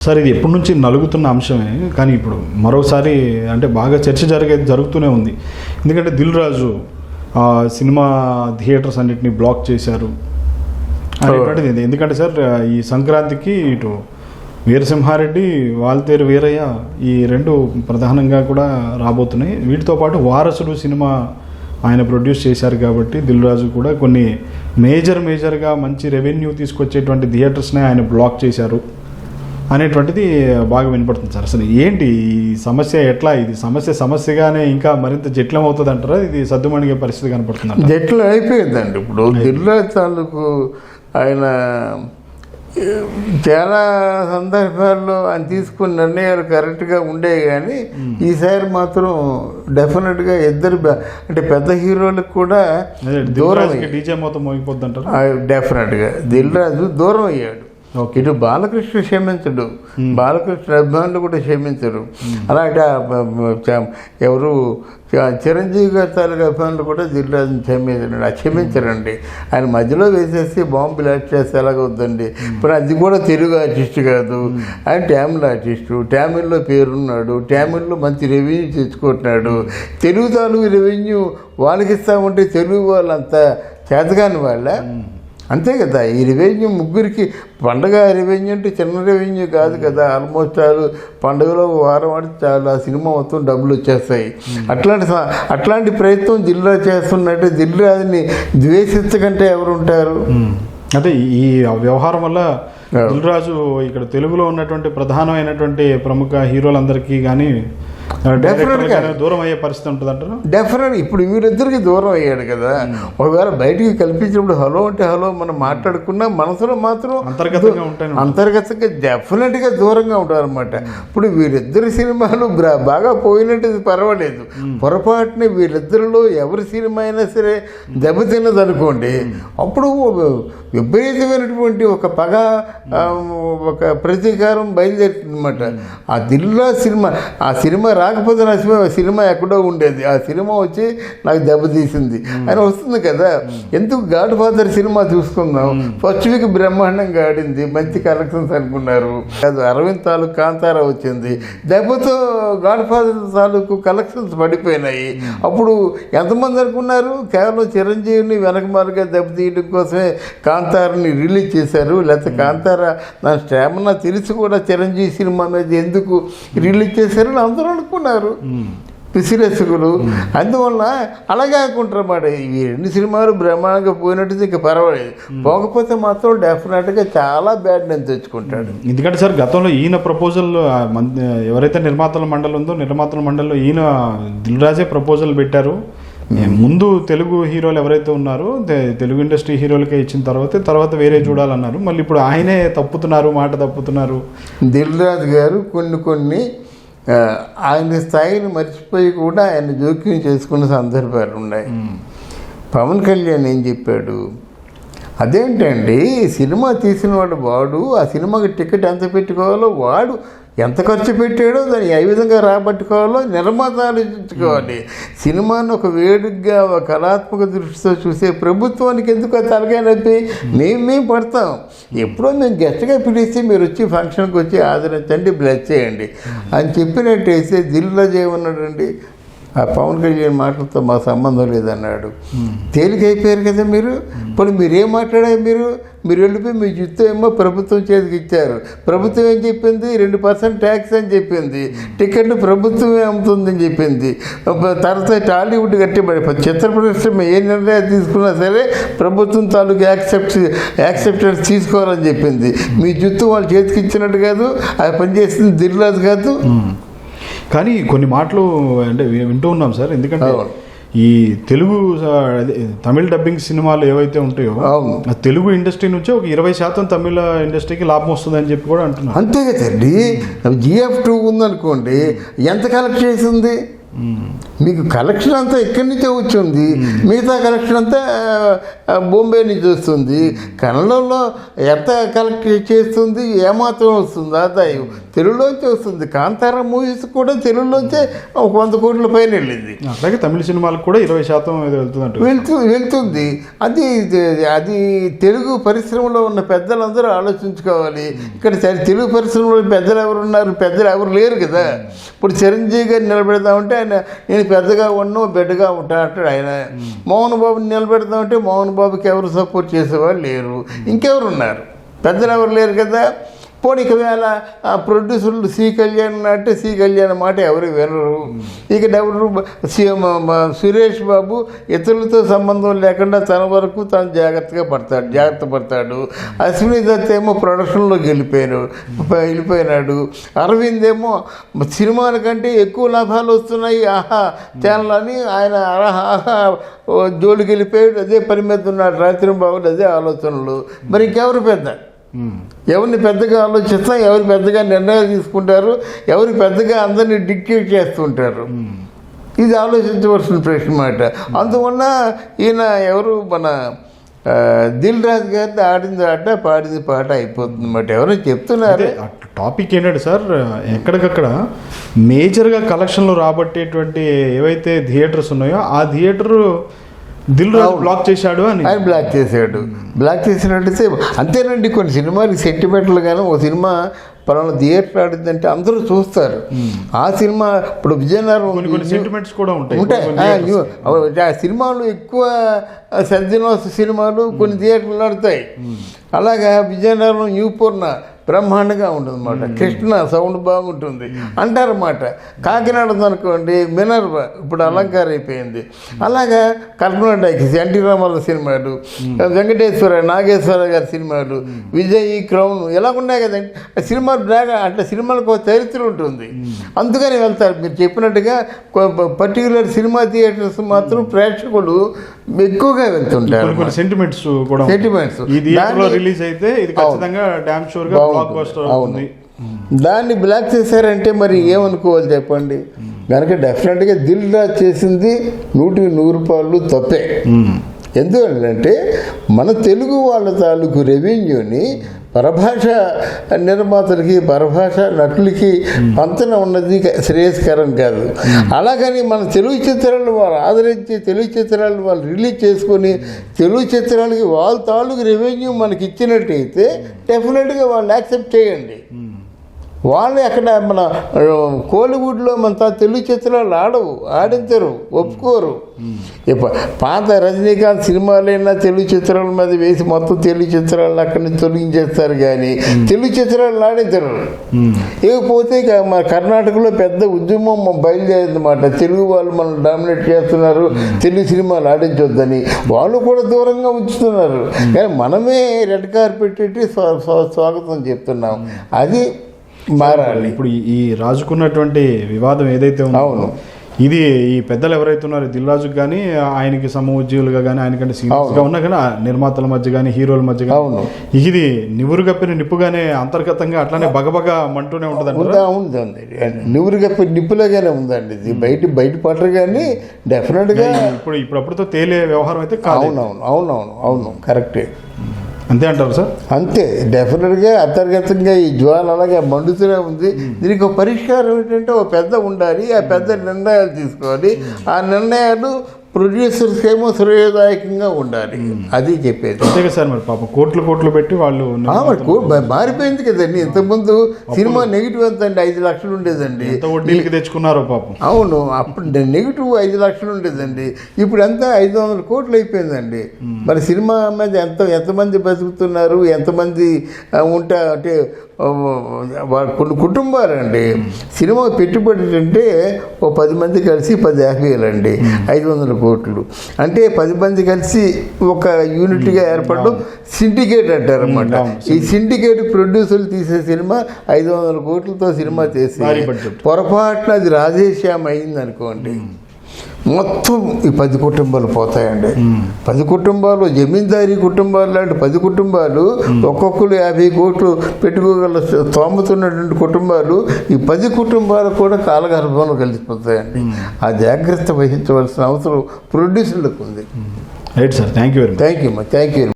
Sir ఇది ఎప్పటి నుంచి నలుగుతున్న అంశమే, కానీ ఇప్పుడు మరోసారి అంటే బాగా చర్చ జరుగుతూనే ఉంది. ఎందుకంటే దిల్ రాజు సినిమా థియేటర్స్ అన్నిటిని బ్లాక్ చేశారు అనేటువంటిది. ఎందుకంటే సార్ ఈ సంక్రాంతికి ఇటు వీరసింహారెడ్డి, వాల్తేరు వీరయ్య ఈ రెండు ప్రధానంగా కూడా రాబోతున్నాయి. వీటితో పాటు వారసుడు సినిమా ఆయన ప్రొడ్యూస్ చేశారు కాబట్టి దిల్ రాజు కూడా కొన్ని మేజర్గా మంచి రెవెన్యూ తీసుకొచ్చేటువంటి థియేటర్స్నే ఆయన బ్లాక్ చేశారు అనేటువంటిది బాగా వినపడుతుంది సార్. అసలు ఏంటి ఈ సమస్య, ఎట్లా ఇది సమస్యగానే ఇంకా మరింత జటిలం అవుతుంది అంటారా? ఇది సద్దుమణిగే పరిస్థితి కనపడుతుంది. జటిలం అయిపోయిందండి. ఇప్పుడు దిల్ రాజు తాలూకు ఆయన చాలా సందర్భాల్లో ఆయన తీసుకున్న నిర్ణయాలు కరెక్ట్గా ఉండేవి, కానీ ఈసారి మాత్రం డెఫినెట్గా ఇద్దరు అంటే పెద్ద హీరోలకు కూడా దూరం, డీజే మొత్తం మోగిపోద్ది అంటారు. డెఫినెట్గా దిల్ రాజు దూరం అయ్యాడు. ఇటు బాలకృష్ణ క్షమించడు, బాలకృష్ణ అభిమానులు కూడా క్షమించరు. అలాగే ఎవరు చిరంజీవి గారి తాలూకు అభిమానులు కూడా దిల్ రాజుని క్షమించరండి. ఆయన మధ్యలో వేసేసి బాంబు బ్లాస్ట్ చేస్తే ఎలాగవుద్దండి? ఇప్పుడు అది కూడా తెలుగు ఆర్టిస్ట్ కాదు, ఆయన తమిళ ఆర్టిస్టు. తమిళ్లో పేరున్నాడు, తమిళ్లో మంచి రెవెన్యూ తెచ్చుకుంటున్నాడు. తెలుగు తాలూకు రెవెన్యూ వాళ్ళకి ఇస్తామంటే తెలుగు వాళ్ళంతా చేతగాని వాళ్ళ అంతే కదా. ఈ రెవెన్యూ ముగ్గురికి పండగ రెవెన్యూ అంటే చిన్న రెవెన్యూ కాదు కదా. ఆల్మోస్ట్ చాలు పండుగలో వారం ఆడితే చాలు ఆ సినిమా మొత్తం డబ్బులు వచ్చేస్తాయి. అట్లాంటి ప్రయత్నం దిల్ రాజు చేస్తున్నట్టే దిల్ రాజుని ద్వేషించకంటే ఎవరు ఉంటారు? అంటే ఈ వ్యవహారం వల్ల దిల్ రాజు ఇక్కడ తెలుగులో ఉన్నటువంటి ప్రధానమైనటువంటి ప్రముఖ హీరోలందరికీ కానీ డెఫినెట్గా దూరం అయ్యే పరిస్థితి ఉంటుంది అంటారు. డెఫినెట్ ఇప్పుడు వీరిద్దరికి దూరం అయ్యాడు కదా. ఒకవేళ బయటికి కల్పించినప్పుడు హలో అంటే హలో మనం మాట్లాడుకున్నా మనసులో మాత్రం అంతర్గతంగా డెఫినెట్గా దూరంగా ఉంటారు అనమాట. ఇప్పుడు వీరిద్దరి సినిమాలు బాగా పోయినట్టు పర్వాలేదు. పొరపాటుని వీరిద్దరిలో ఎవరి సినిమా అయినా సరే దెబ్బతిన్నది అనుకోండి, అప్పుడు విపరీతమైనటువంటి ఒక పగ, ఒక ప్రతీకారం బయలుదేరుతుంది అనమాట. ఆ దిల్ రాజు సినిమా, ఆ సినిమా రాకపోతే నా సినిమా ఎక్కడో ఉండేది, ఆ సినిమా వచ్చి నాకు దెబ్బతీసింది అని వస్తుంది కదా. ఎందుకు గాడ్ ఫాదర్ సినిమా చూసుకుందాం, ఫస్ట్ వీక్ బ్రహ్మాండంగా ఆడింది, మంచి కలెక్షన్స్ అనుకున్నారు. అది అరవింద్ తాలూకు కాంతారా వచ్చింది, దెబ్బతో గాడ్ ఫాదర్ తాలూకు కలెక్షన్స్ పడిపోయినాయి. అప్పుడు ఎంతమంది అనుకున్నారు? కేవలం చిరంజీవిని వెనకమారుగా దెబ్బతీయడం కోసమే కాంతారాని రిలీజ్ చేశారు. లేకపోతే కాంతారా నా స్టామినా తెలిసి కూడా చిరంజీవి సినిమా మీద ఎందుకు రిలీజ్ చేశారని అందరూ అనుకున్నారు పిసిరసుకులు. అందువల్ల అలాగే అనుకుంటారు అన్నమాట. ఈ రెండు సినిమాలు బ్రహ్మాండంగా పోయినట్టు ఇంకా పర్వాలేదు, పోకపోతే మాత్రం డెఫినెట్గా చాలా బ్యాడ్ నేను తెచ్చుకుంటాడు. ఎందుకంటే సార్ గతంలో ఈయన ప్రపోజల్ ఎవరైతే నిర్మాతల మండలి ఉందో నిర్మాతల మండలిలో ఈయన దిల్ రాజే ప్రపోజల్ పెట్టారు. ముందు తెలుగు హీరోలు ఎవరైతే ఉన్నారో తెలుగు ఇండస్ట్రీ హీరోలకే ఇచ్చిన తర్వాత వేరే చూడాలన్నారు. మళ్ళీ ఇప్పుడు ఆయనే మాట తప్పుతున్నారు. దిల్ రాజు గారు కొన్ని ఆయన స్థాయిని మర్చిపోయి కూడా ఆయన జోక్యం చేసుకున్న సందర్భాలు ఉన్నాయి. పవన్ కళ్యాణ్ ఏం చెప్పాడు? అదేంటండి, సినిమా తీసిన వాడు ఆ సినిమాకి టికెట్ ఎంత పెట్టుకోవాలో, వాడు ఎంత ఖర్చు పెట్టాడో దాన్ని ఏ విధంగా రాబట్టుకోవాలో నిర్మాత ఆలోచించుకోవాలి. సినిమాను ఒక వేడుగ్గా ఒక కళాత్మక దృష్టితో చూసే ప్రభుత్వానికి ఎందుకు తలకాయ నొప్పి? మేము పడతాం. ఎప్పుడో మేము గెస్ట్గా పిలిస్తే మీరు వచ్చి ఫంక్షన్కి వచ్చి ఆదరించండి, బ్లెస్ చేయండి అని చెప్పినట్టయితే దిల్ రాజు ఏమన్నాడండి? ఆ పవన్ కళ్యాణ్ మాటలతో మా సంబంధం లేదన్నాడు. తేలికైపోయారు కదా మీరు. ఇప్పుడు మీరేం మాట్లాడారు? మీరు వెళ్ళిపోయి మీ జుత్తు ఏమో ప్రభుత్వం చేతికి ఇచ్చారు. ప్రభుత్వం ఏం చెప్పింది? 2% ట్యాక్స్ అని చెప్పింది. టికెట్లు ప్రభుత్వమే అమ్ముతుందని చెప్పింది. తర్వాత టాలీవుడ్ గట్టిపడి చిత్ర పరిశ్రమ ఏ నిర్ణయాలు తీసుకున్నా సరే ప్రభుత్వం తాలూకు యాక్సెప్టెన్స్ తీసుకోవాలని చెప్పింది. మీ జుత్తు వాళ్ళు చేతికి ఇచ్చినట్టు కాదు, అది పనిచేసింది దిల్ రాజు కాదు. కానీ కొన్ని మాటలు అంటే వింటూ ఉన్నాం సార్. ఎందుకంటే ఈ తెలుగు తమిళ డబ్బింగ్ సినిమాలు ఏవైతే ఉంటాయో ఆ తెలుగు ఇండస్ట్రీ నుంచి ఒక 20% తమిళ ఇండస్ట్రీకి లాభం వస్తుందని చెప్పి కూడా అంటున్నారు. అంతే కదండి. GF2 ఉందనుకోండి, ఎంత కలెక్ట్ చేసింది? మీకు కలెక్షన్ అంతా ఇక్కడి నుంచే వచ్చింది, మిగతా కలెక్షన్ అంతా బాంబే నుంచి వస్తుంది. కన్నడంలో ఎంత కలెక్ట్ చేస్తుంది, ఏమాత్రం వస్తుంది ఆదాయం తెలుగులోంచి వస్తుంది. కాంతారా మూవీస్ కూడా తెలుగులోంచే 100 కోట్ల పైన వెళ్ళింది. అలాగే తమిళ సినిమాలకు కూడా 20% వెళ్తుంది. అది తెలుగు పరిశ్రమలో ఉన్న పెద్దలందరూ ఆలోచించుకోవాలి. ఇక్కడ తెలుగు పరిశ్రమలో పెద్దలు ఎవరు ఉన్నారు? పెద్దలు ఎవరు లేరు కదా. ఇప్పుడు చిరంజీవి గారిని నిలబెడదామంటే ఆయన నేను పెద్దగా ఉన్నో బిడ్డగా ఉంటా అంటాడు ఆయన. మోహన్ బాబుని నిలబెడదామంటే మోహన్ బాబుకి ఎవరు సపోర్ట్ చేసేవాళ్ళు లేరు. ఇంకెవరు ఉన్నారు? పెద్దలు ఎవరు లేరు కదా. పోనీ ఒకవేళ ఆ ప్రొడ్యూసర్లు సి కళ్యాణ్ అంటే సి కళ్యాణ్ మాట ఎవరు వినరు. ఇక ఎవరు సురేష్ బాబు ఇతరులతో సంబంధం లేకుండా తన వరకు తను జాగ్రత్త పడతాడు. అశ్విని దత్ ఏమో ప్రొడక్షన్లోకి వెళ్ళిపోయినాడు. అరవింద్ ఏమో సినిమాల కంటే ఎక్కువ లాభాలు వస్తున్నాయి ఆహా ఛానల్ అని ఆయన ఆహా జోలికి వెళ్ళిపోయాడు. అదే పని మీద ఉన్నాడు. రాత్రి బాబులు అదే ఆలోచనలు. మరి ఇంకెవరు పెద్ద? ఎవరిని పెద్దగా ఆలోచిస్తా, ఎవరు పెద్దగా నిర్ణయాలు తీసుకుంటారు, ఎవరు పెద్దగా అందరినీ డిక్టేట్ చేస్తుంటారు? ఇది ఆలోచించవలసిన ప్రశ్న మాట. అందువల్ల ఈయన ఎవరు మన దిల్ రాజు గారిని ఆడింది ఆట పాడింది పాట అయిపోతుంది అన్నమాట. ఎవరో చెప్తున్నారు. టాపిక్ ఏంటంటే సార్, ఎక్కడికక్కడ మేజర్గా కలెక్షన్లు రాబట్టేటువంటి ఏవైతే థియేటర్స్ ఉన్నాయో ఆ థియేటరు దిల్ రాజు బ్లాక్ చేశాడు అని. ఆయన బ్లాక్ చేసినట్టయితే అంతేనండి. కొన్ని సినిమాలకి సెంటిమెంట్లు కానీ ఓ సినిమా పలానా థియేటర్ ఆడిందంటే అందరూ చూస్తారు. ఆ సినిమా ఇప్పుడు విజయనగరం సెంటిమెంట్స్ కూడా ఉంటాయి. ఆ సినిమాలు ఎక్కువ సజ్జనోత్సవ సినిమాలు కొన్ని థియేటర్లు ఆడతాయి. అలాగా విజయనగరం న్యూ పూర్ణ బ్రహ్మాండంగా ఉంటుంది అన్నమాట. కృష్ణ సౌండ్ బాగుంటుంది అంటారన్నమాట. కాకినాడ అనుకోండి మినర్వ ఇప్పుడు అలంకారం అయిపోయింది. అలాగా కల్పన టాకీస్, ఎన్టీ రామారావు సినిమాలు, వెంకటేశ్వర నాగేశ్వర గారి సినిమాలు, విజయ్ క్రౌన్ ఇలా ఉన్నాయి కదండి. ఆ సినిమాలు బాగా అంటే సినిమాలకు ఒక చరిత్ర ఉంటుంది. అందుకని వెళ్తారు. మీరు చెప్పినట్టుగా పర్టికులర్ సినిమా థియేటర్స్ మాత్రం ప్రేక్షకులు ఎక్కువగా వెళ్తుంటారు. సెంటిమెంట్స్ రిలీజ్ అయితే ఇది ఖచ్చితంగా డామ్ షూర్ గా బ్లాక్ బస్టర్ అవుతుంది. దాన్ని బ్లాక్ చేశారంటే మరి ఏమనుకోవాలి చెప్పండి. కనుక డెఫినెట్గా దిల్ రాజు చేసింది 100% తప్పే. ఎందుకంటే మన తెలుగు వాళ్ళ తాలూకు రెవెన్యూని పరభాష నిర్మాతలకి పరభాష నటులకి పంతన ఉన్నది శ్రేయస్కరం కాదు. అలాగని మన తెలుగు చిత్రాలను వాళ్ళు ఆదరించి తెలుగు చిత్రాలను వాళ్ళు రిలీజ్ చేసుకొని తెలుగు చిత్రాలకి వాళ్ళ తాలూకు రెవెన్యూ మనకి ఇచ్చినట్టయితే డెఫినెట్గా వాళ్ళు యాక్సెప్ట్ చేయండి. వాళ్ళు అక్కడ మన కోలీవుడ్లో మన తెలుగు చిత్రాలు ఆడించరు, ఒప్పుకోరు. పాత రజనీకాంత్ సినిమాలైనా తెలుగు చిత్రాల మీద వేసి మొత్తం తెలుగు చిత్రాలను అక్కడి నుంచి తొలగించేస్తారు కానీ తెలుగు చిత్రాలు ఆడించరు. ఇకపోతే ఇక మన కర్ణాటకలో పెద్ద ఉద్యమం బయలుదేరిందన్నమాట. తెలుగు వాళ్ళు మనం డామినేట్ చేస్తున్నారు, తెలుగు సినిమాలు ఆడించొద్దని. వాళ్ళు కూడా దూరంగా ఉంచుతున్నారు. కానీ మనమే రెడ్ కార్పెట్ పెట్టి స్వాగతం చెప్తున్నాం. అది మారాలి. ఇప్పుడు ఈ రాజుకున్నటువంటి వివాదం ఏదైతే ఉందో ఇది ఈ పెద్దలు ఎవరైతే ఉన్నారో దిల్ రాజుకు కానీ ఆయనకి సమూజ్యులుగా కానీ ఆయనకంటే సీనియర్స్గా ఉన్నా కానీ నిర్మాతల మధ్య కానీ హీరోల మధ్య కానీ ఇది నివురు గప్పిన నిప్పుగానే అంతర్గతంగా అట్లానే బగబగ మంటూనే ఉంటుందండి. నివురు గప్పిన నిప్పులాగానే ఉందండి. ఇది బయట పట్టరు కానీ డెఫినెట్గా ఇప్పుడప్పుడుతో తేలే వ్యవహారం అయితే అవును కరెక్టే. అంతే అంటారు సార్? అంతే. డెఫినెట్గా అంతర్గతంగా ఈ జ్వాల అలాగే మండుతూనే ఉంది. దీనికి ఒక పరిష్కారం ఏంటంటే ఒక పెద్ద ఉండాలి. ఆ పెద్ద నిర్ణయాలు తీసుకోవాలి. ఆ నిర్ణయాలు ప్రొడ్యూసర్స్ ఏమో శ్రేయదాయకంగా ఉండాలి. అది చెప్పేది. అంతే కదా సార్. మరి పాపం కోట్లు పెట్టి వాళ్ళు మారిపోయింది కదండి. ఇంతకుముందు సినిమా నెగిటివ్ ఎంత అండి 5 లక్షలు ఉండేదండి. వడ్డీలకి తెచ్చుకున్నారో పాపం. అవును, అప్పుడు నెగిటివ్ 5 లక్షలు ఉండేదండి. ఇప్పుడు అంతా 500 కోట్లు అయిపోయిందండి. మరి సినిమా మీద ఎంతమంది బతుకుతున్నారు, ఎంతమంది ఉంటా అంటే కొన్ని కుటుంబాలు అండి. సినిమా పెట్టుబడి అంటే ఓ 10 మంది కలిసి 10,50,000 అండి. 500 కోట్లు అంటే 10 మంది కలిసి ఒక యూనిట్గా ఏర్పడడం సిండికేట్ అంటారు అన్నమాట. ఈ సిండికేట్ ప్రొడ్యూసర్లు తీసే సినిమా 500 కోట్లతో సినిమా చేసి పొరపాటున అది రాధేశ్యామ్ అయింది అనుకోండి. మొత్తం ఈ 10 కుటుంబాలు పోతాయండి. 10 కుటుంబాలు, జమీందారీ కుటుంబాలు లాంటి 10 కుటుంబాలు, ఒక్కొక్కరు 50 కోట్లు పెట్టుకోగల తోముతున్నటువంటి కుటుంబాలు, ఈ 10 కుటుంబాలు కూడా కాలగర్భంలో కలిసిపోతాయండి. ఆ జాగ్రత్త వహించవలసిన అవసరం ప్రొడ్యూసర్లకు ఉంది. Right sir, thank you very much. Thank you.